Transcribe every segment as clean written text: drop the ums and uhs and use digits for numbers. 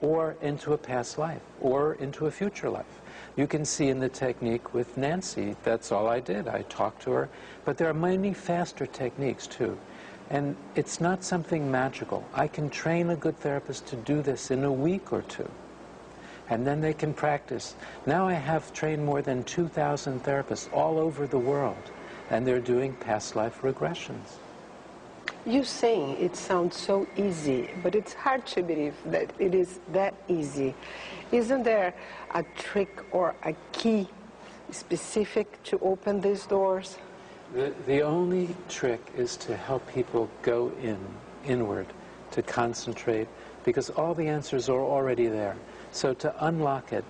or into a past life, or into a future life. You can see in the technique with Nancy, that's all I did. I talked to her. But there are many faster techniques, too. And it's not something magical. I can train a good therapist to do this in a week or two. And then they can practice. Now I have trained more than 2,000 therapists all over the world, and they're doing past life regressions. You saying it sounds so easy, but it's hard to believe that it is that easy. Isn't there a trick or a key specific to open these doors? The only trick is to help people go inward, to concentrate, because all the answers are already there. So to unlock it,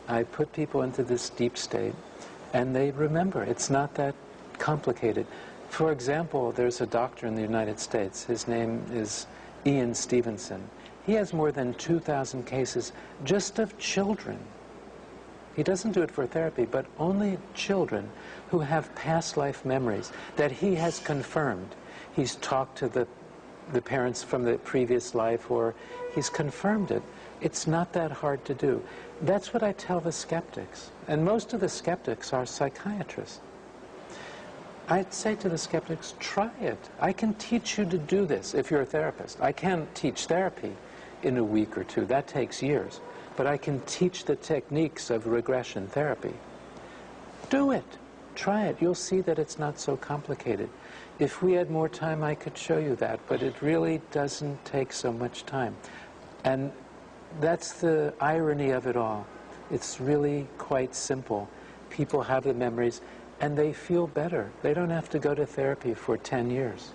I put people into this deep state, and they remember. It's not that complicated. For example, there's a doctor in the United States. His name is Ian Stevenson. He has more than 2,000 cases just of children. He doesn't do it for therapy, but only children who have past life memories that he has confirmed. He's talked to the parents from the previous life, or he's confirmed it. It's not that hard to do. That's what I tell the skeptics. And most of the skeptics are psychiatrists. I'd say to the skeptics, try it. I can teach you to do this if you're a therapist. I can't teach therapy in a week or two. That takes years. But I can teach the techniques of regression therapy. Do it. Try it. You'll see that it's not so complicated. If we had more time, I could show you that, but it really doesn't take so much time. And that's the irony of it all. It's really quite simple. People have the memories, and they feel better. They don't have to go to therapy for 10 years.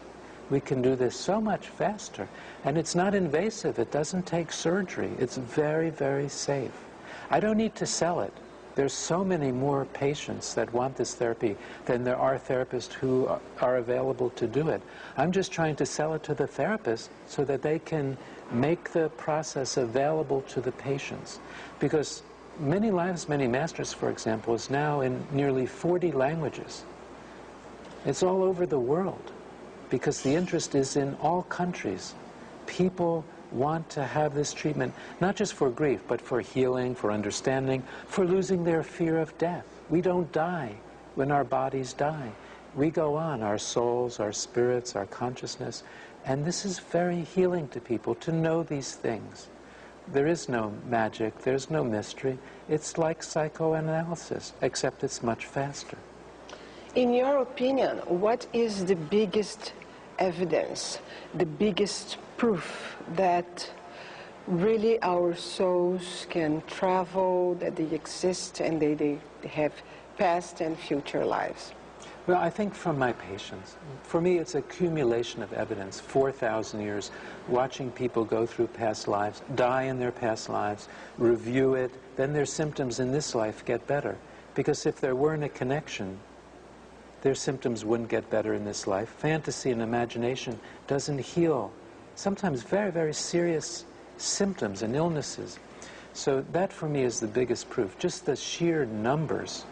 We can do this so much faster. And it's not invasive. It doesn't take surgery. It's very, very safe. I don't need to sell it. There's so many more patients that want this therapy than there are therapists who are available to do it. I'm just trying to sell it to the therapist so that they can make the process available to the patients. Because Many Lives, Many Masters, for example, is now in nearly 40 languages. It's all over the world because the interest is in all countries. People want to have this treatment, not just for grief, but for healing, for understanding, for losing their fear of death. We don't die when our bodies die. We go on, our souls, our spirits, our consciousness, and this is very healing to people to know these things. There is no magic, there's no mystery. It's like psychoanalysis, except it's much faster. In your opinion, what is the biggest evidence, the biggest proof that really our souls can travel, that they exist, and they have past and future lives? Well, I think from my patients. For me, it's accumulation of evidence, 4,000 years, watching people go through past lives, die in their past lives, review it, then their symptoms in this life get better. Because if there weren't a connection, their symptoms wouldn't get better in this life. Fantasy and imagination doesn't heal sometimes very, very serious symptoms and illnesses. So that, for me, is the biggest proof, just the sheer numbers.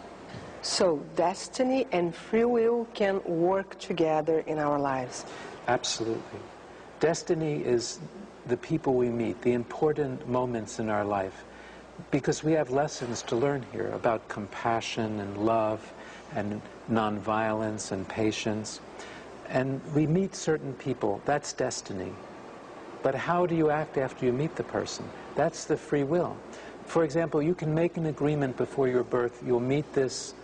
So destiny and free will can work together in our lives. Absolutely. Destiny is the people we meet, the important moments in our life, because we have lessons to learn here about compassion and love and nonviolence and patience. And we meet certain people, that's destiny. But how do you act after you meet the person? That's the free will. For example, you can make an agreement before your birth, you'll meet this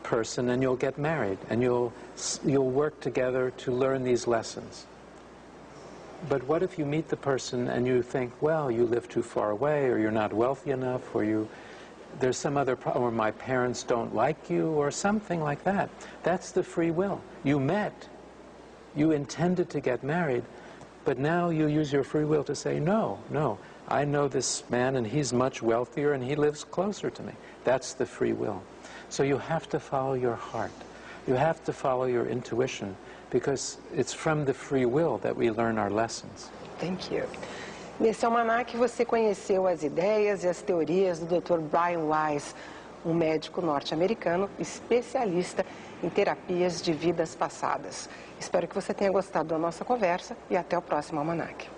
person and you'll get married and you'll work together to learn these lessons. But what if you meet the person and you think, well, you live too far away, or you're not wealthy enough, or there's some other problem, or my parents don't like you, or something like that. That's the free will. You met, you intended to get married, but now you use your free will to say, no, I know this man and he's much wealthier and he lives closer to me. That's the free will. So you have to follow your heart. You have to follow your intuition, because it's from the free will that we learn our lessons. Thank you. Nesse almanaque você conheceu as ideias e as teorias do Dr. Brian Weiss, médico norte-americano especialista em terapias de vidas passadas. Espero que você tenha gostado da nossa conversa e até o próximo almanaque.